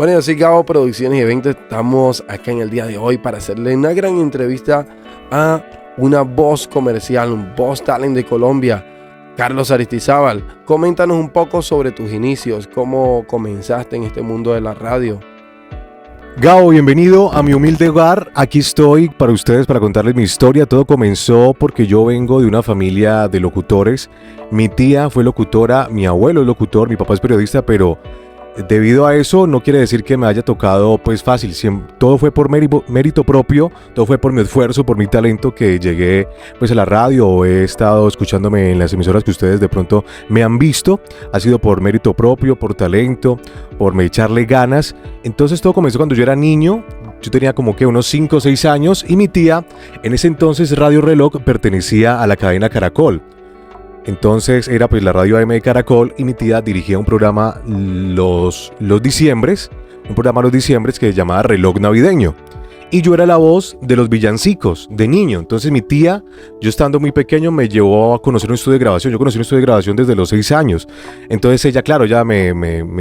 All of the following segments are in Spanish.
Bueno, yo soy Gabo Producciones y Eventos. Estamos acá en el día de hoy para hacerle una gran entrevista a una voz comercial, un voz talent de Colombia, Carlos Aristizábal. Coméntanos un poco sobre tus inicios, cómo comenzaste en este mundo de la radio. Gabo, bienvenido a mi humilde hogar. Aquí estoy para ustedes para contarles mi historia. Todo comenzó porque yo vengo de una familia de locutores. Mi tía fue locutora, mi abuelo es locutor, mi papá es periodista, pero debido a eso no quiere decir que me haya tocado pues fácil. Todo fue por mérito propio, todo fue por mi esfuerzo, por mi talento que llegué pues a la radio o he estado escuchándome en las emisoras que ustedes de pronto me han visto. Ha sido por mérito propio, por talento, por echarle ganas. Entonces todo comenzó cuando yo era niño. Yo tenía como que unos 5 o 6 años y mi tía, en ese entonces Radio Reloj, pertenecía a la cadena Caracol. Entonces era pues la radio AM de Caracol y mi tía dirigía un programa los diciembres, que se llamaba Reloj Navideño. Y yo era la voz de los villancicos de niño. Entonces mi tía, yo estando muy pequeño, me llevó a conocer un estudio de grabación. Yo conocí un estudio de grabación desde los 6 años. Entonces ella, claro, ya me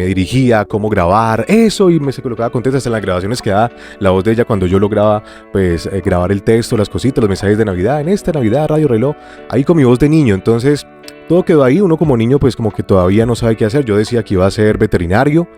dirigía cómo grabar eso y se colocaba contenta. Hasta en las grabaciones quedaba la voz de ella cuando yo lograba pues grabar el texto, las cositas, los mensajes de Navidad. En esta Navidad, Radio Reloj, ahí con mi voz de niño. Entonces todo quedó ahí. Uno como niño pues como que todavía no sabe qué hacer. Yo decía que iba a ser veterinario.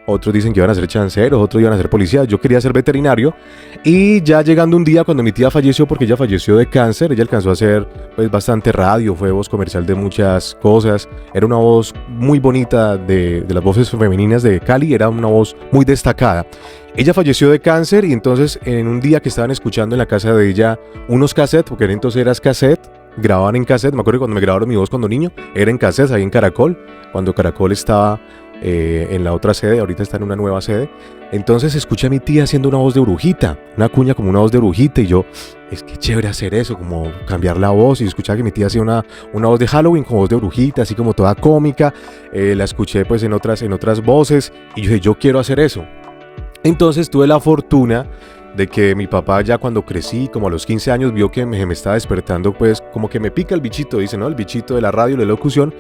Otros dicen que iban a ser chanceros, otros iban a ser policías. Yo quería ser veterinario. Y ya llegando un día cuando mi tía falleció, porque ella falleció de cáncer, ella alcanzó a hacer pues bastante radio, fue voz comercial de muchas cosas. Era una voz muy bonita de las voces femeninas de Cali, era una voz muy destacada. Ella falleció de cáncer y entonces en un día que estaban escuchando en la casa de ella unos cassettes, porque entonces eras cassette, grababan en cassette. Me acuerdo que cuando me grabaron mi voz cuando niño, era en cassette, ahí en Caracol, cuando Caracol estaba en la otra sede, ahorita está en una nueva sede. Entonces escuché a mi tía haciendo una voz de brujita, una cuña como una voz de brujita, y yo, es que chévere hacer eso, como cambiar la voz. Y escuchaba que mi tía hacía una voz de Halloween con voz de brujita, así como toda cómica. La escuché pues en otras voces y yo dije, yo quiero hacer eso. Entonces tuve la fortuna de que mi papá ya cuando crecí, como a los 15 años, vio que me estaba despertando, pues como que me pica el bichito, dice, ¿no? El bichito de la radio, de la locución,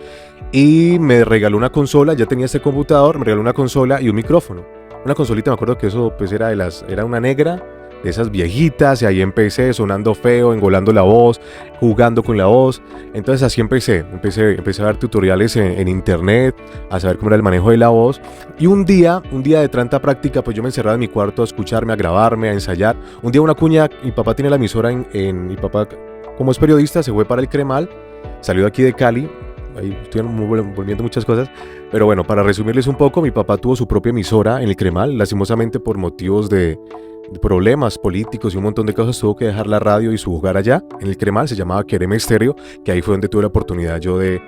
y me regaló una consola. Ya tenía este computador, me regaló una consola y un micrófono. Una consolita, me acuerdo que eso pues era una negra, de esas viejitas, y ahí empecé sonando feo, engolando la voz, jugando con la voz. Entonces así empecé a ver tutoriales en internet, a saber cómo era el manejo de la voz. Y un día de tanta práctica, pues yo me encerraba en mi cuarto a escucharme, a grabarme, a ensayar. Un día una cuña, mi papá tiene la emisora mi papá como es periodista se fue para el Cremal, salió de aquí de Cali. Ahí estoy volviendo muchas cosas, pero bueno, para resumirles un poco, mi papá tuvo su propia emisora en el Cremal. Lastimosamente por motivos de problemas políticos y un montón de cosas tuvo que dejar la radio y su hogar allá en el Cremal. Se llamaba Quereme Estéreo, que ahí fue donde tuve la oportunidad yo de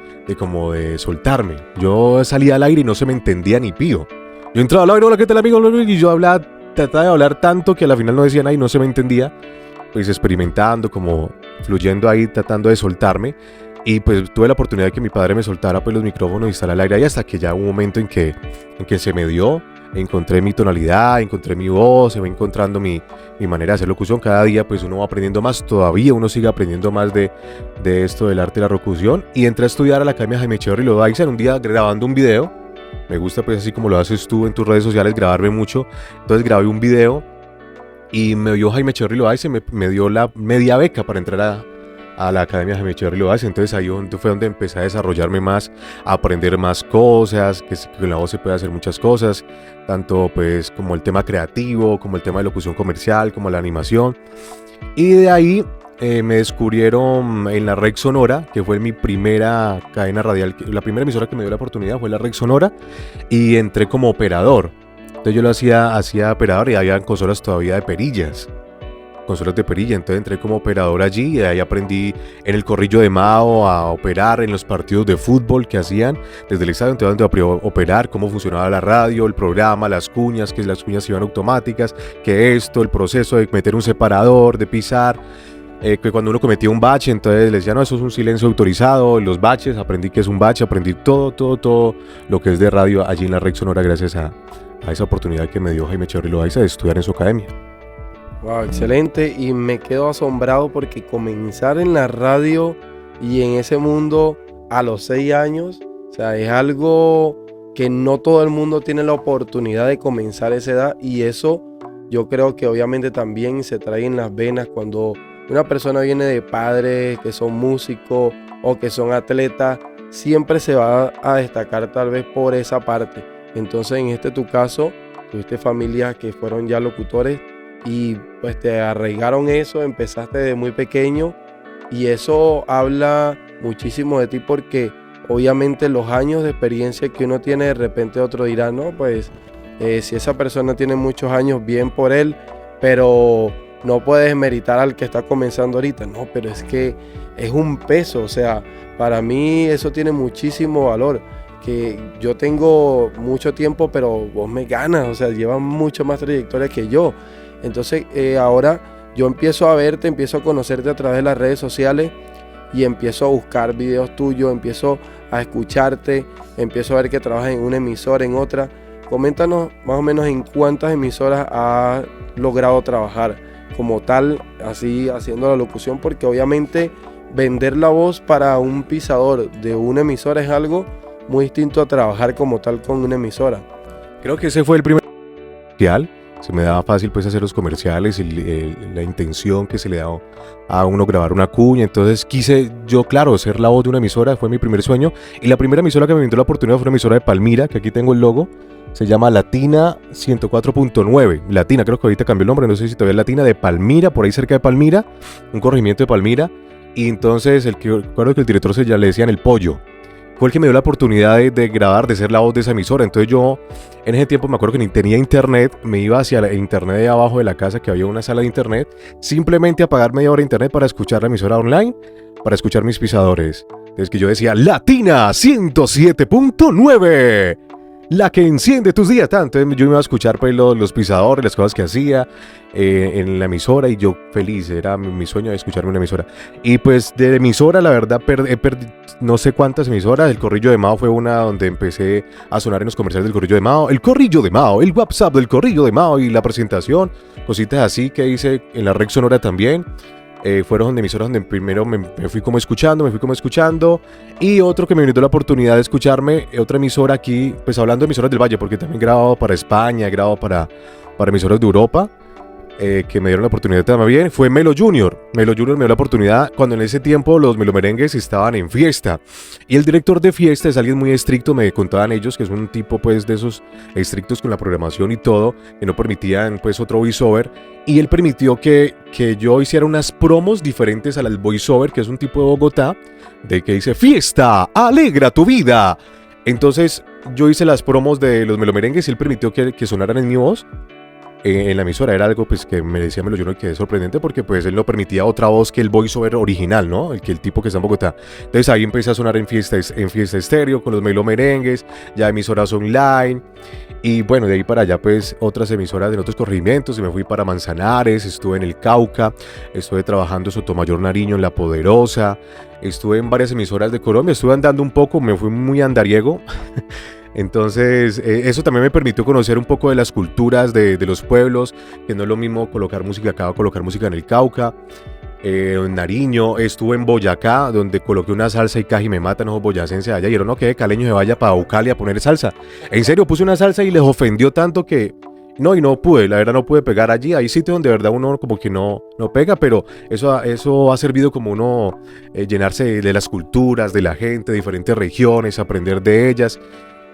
soltarme. Yo salía al aire y no se me entendía ni pío. Yo entraba al aire, hola, ¿qué tal, amigo? Y yo trataba de hablar tanto que a la final no decían nada y no se me entendía. Pues experimentando, como fluyendo ahí, tratando de soltarme. Y pues tuve la oportunidad de que mi padre me soltara pues los micrófonos y estar al aire ahí, hasta que ya hubo un momento en que se me dio. Encontré mi tonalidad, encontré mi voz, se va encontrando mi manera de hacer locución. Cada día pues uno va aprendiendo más, todavía uno sigue aprendiendo más de esto del arte de la locución. Y entré a estudiar a la Academia Jaime Echeverry Loaiza, en un día grabando un video. Me gusta pues así como lo haces tú en tus redes sociales, grabarme mucho. Entonces grabé un video y me vio Jaime Echeverry Loaiza y me dio la media beca para entrar a la Academia Jaime Echeverry Loaiza. Entonces ahí fue donde empecé a desarrollarme más, a aprender más cosas, que con la voz se puede hacer muchas cosas, tanto pues como el tema creativo, como el tema de locución comercial, como la animación. Y de ahí me descubrieron en la Red Sonora, que fue mi primera cadena radial, la primera emisora que me dio la oportunidad fue la Red Sonora, y entré como operador. Entonces yo lo hacía operador y había consolas todavía de perillas. Entonces entré como operador allí y de ahí aprendí en el Corrillo de Mao a operar en los partidos de fútbol que hacían desde el estadio. Entonces aprendí a operar, cómo funcionaba la radio, el programa, las cuñas, que las cuñas iban automáticas, que el proceso de meter un separador, de pisar, que cuando uno cometía un bache, entonces les decía, no, eso es un silencio autorizado. Los baches, aprendí que es un bache, aprendí todo lo que es de radio allí en la Red Sonora, gracias a esa oportunidad que me dio Jaime Echeverry Loaiza de estudiar en su academia. Wow, excelente, y me quedo asombrado porque comenzar en la radio y en ese mundo a los 6 años, o sea, es algo que no todo el mundo tiene la oportunidad de comenzar a esa edad, y eso yo creo que obviamente también se trae en las venas cuando una persona viene de padres que son músicos o que son atletas, siempre se va a destacar tal vez por esa parte. Entonces en tu caso, tuviste familias que fueron ya locutores y pues te arraigaron eso, empezaste de muy pequeño, y eso habla muchísimo de ti porque obviamente los años de experiencia que uno tiene, de repente otro dirá, no, pues si esa persona tiene muchos años, bien por él, pero no puedes meritar al que está comenzando ahorita. No, pero es que es un peso, o sea, para mí eso tiene muchísimo valor, que yo tengo mucho tiempo, pero vos me ganas, o sea, llevas mucho más trayectoria que yo. Entonces ahora yo empiezo a verte, empiezo a conocerte a través de las redes sociales y empiezo a buscar videos tuyos, empiezo a escucharte, empiezo a ver que trabajas en una emisora, en otra. Coméntanos más o menos en cuántas emisoras has logrado trabajar como tal, así haciendo la locución, porque obviamente vender la voz para un pisador de una emisora es algo muy distinto a trabajar como tal con una emisora. Creo que ese fue el primer comercial. Se me daba fácil pues hacer los comerciales, la intención que se le da a uno grabar una cuña. Entonces quise yo, claro, ser la voz de una emisora, fue mi primer sueño. Y la primera emisora que me brindó la oportunidad fue una emisora de Palmira, que aquí tengo el logo. Se llama Latina 104.9. Latina, creo que ahorita cambió el nombre, no sé si todavía es Latina, de Palmira, por ahí cerca de Palmira, un corregimiento de Palmira. Y entonces recuerdo que el director ya le decían El Pollo. Fue el que me dio la oportunidad de grabar, de ser la voz de esa emisora. Entonces yo, en ese tiempo me acuerdo que ni tenía internet, me iba hacia el internet de abajo de la casa, que había una sala de internet, simplemente a pagar media hora de internet para escuchar la emisora online, para escuchar mis pisadores. Entonces que yo decía, Latina 107.9, la que enciende tus días. Entonces yo me iba a escuchar pues, los pisadores, las cosas que hacía en la emisora, y yo feliz, era mi sueño de escucharme una emisora. Y pues de emisora, la verdad, he perdido no sé cuántas emisoras. El Corrillo de Mao fue una donde empecé a sonar en los comerciales del Corrillo de Mao. El Corrillo de Mao, el WhatsApp del Corrillo de Mao y la presentación, cositas así que hice en la Red Sonora también. Fueron emisoras donde primero me fui como escuchando, y otro que me brindó la oportunidad de escucharme, otra emisora aquí, pues hablando de emisoras del Valle, porque también he grabado para España, he grabado para emisoras de Europa, que me dieron la oportunidad también, fue Melo Junior. Melo Junior me dio la oportunidad cuando en ese tiempo los melomerengues estaban en fiesta, y el director de fiesta es alguien muy estricto, me contaban ellos, que es un tipo pues de esos estrictos con la programación y todo, que no permitían pues otro voiceover, y él permitió que yo hiciera unas promos diferentes a las voiceover, que es un tipo de Bogotá, de que dice fiesta, alegra tu vida. Entonces yo hice las promos de los melomerengues y él permitió que sonaran en mi voz en la emisora. Era algo pues que me decía Melo Junior, que es sorprendente, porque pues él no permitía otra voz que el voiceover original, ¿no? El tipo que está en Bogotá. Entonces ahí empecé a sonar en fiesta estéreo con los melomerengues, ya emisoras online, y bueno, de ahí para allá pues otras emisoras de otros corregimientos, y me fui para Manzanares, estuve en el Cauca, estuve trabajando en Sotomayor, Nariño, en La Poderosa, estuve en varias emisoras de Colombia, estuve andando un poco, me fui muy andariego. Entonces eso también me permitió conocer un poco de las culturas de los pueblos, que no es lo mismo colocar música acá o colocar música en el Cauca. En Nariño, estuve en Boyacá, donde coloqué una salsa y casi me matan los boyacenses allá, y dijeron, no, que de caleño se vaya para Ucali a poner salsa. En serio, puse una salsa y les ofendió tanto que no, y no pude, la verdad no pude pegar allí. Hay sitios donde de verdad uno como que no pega, pero eso ha servido como uno llenarse de las culturas, de la gente, de diferentes regiones, aprender de ellas.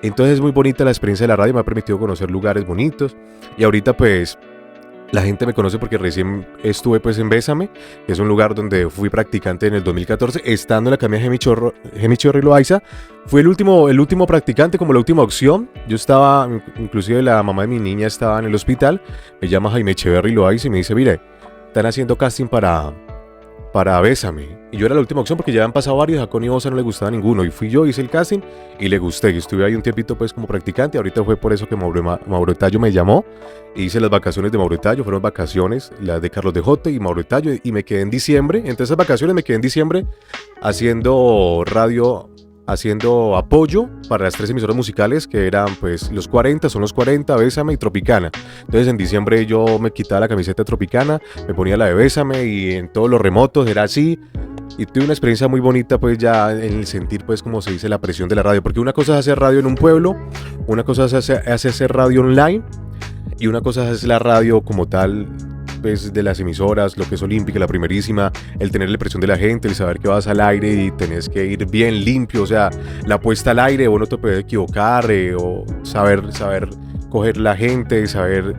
Entonces es muy bonita la experiencia de la radio, me ha permitido conocer lugares bonitos, y ahorita pues la gente me conoce porque recién estuve pues en Bésame, que es un lugar donde fui practicante en el 2014, estando en la Academia Gemichorro y Loaiza. Fui el último practicante, como la última opción. Yo estaba, inclusive la mamá de mi niña estaba en el hospital, me llama Jaime Echeverry Loaiza y me dice, mire, están haciendo casting para Bésame. Y yo era la última opción porque ya habían pasado varios, a Connie Bosa no le gustaba ninguno, y fui yo, hice el casting y le gusté, y estuve ahí un tiempito pues como practicante. Ahorita fue por eso que Mauro Tallo me llamó, e hice las vacaciones de Mauro Tallo, fueron vacaciones, las de Carlos de Jote y Mauro Tallo, y me quedé en diciembre, entre esas vacaciones me quedé en diciembre haciendo radio, haciendo apoyo para las 3 emisoras musicales, que eran pues los 40, Bésame y Tropicana. Entonces en diciembre yo me quitaba la camiseta de Tropicana, me ponía la de Bésame, y en todos los remotos era así. y tuve una experiencia muy bonita, pues ya en el sentir, pues como se dice, la presión de la radio, porque una cosa es hacer radio en un pueblo, una cosa es hacer radio online, y una cosa es la radio como tal, pues de las emisoras, lo que es Olímpica, la primerísima, el tener la presión de la gente, el saber que vas al aire y tenés que ir bien limpio, o sea, la puesta al aire, vos no te puedes equivocar, o saber coger la gente, saber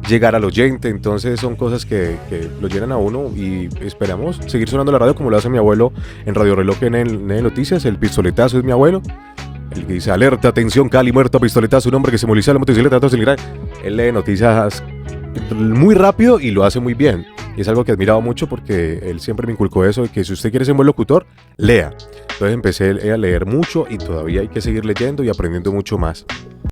llegar al oyente. Entonces son cosas que lo llenan a uno, y esperamos seguir sonando la radio como lo hace mi abuelo en Radio Reloj en Noticias. El pistoletazo es mi abuelo, el que dice: alerta, atención, Cali, muerto a pistoletazo, un hombre que se moviliza en la motocicleta. Él lee noticias muy rápido y lo hace muy bien, y es algo que he admirado mucho, porque él siempre me inculcó eso, de que si usted quiere ser un buen locutor, lea. Entonces empecé a leer mucho, y todavía hay que seguir leyendo y aprendiendo mucho más.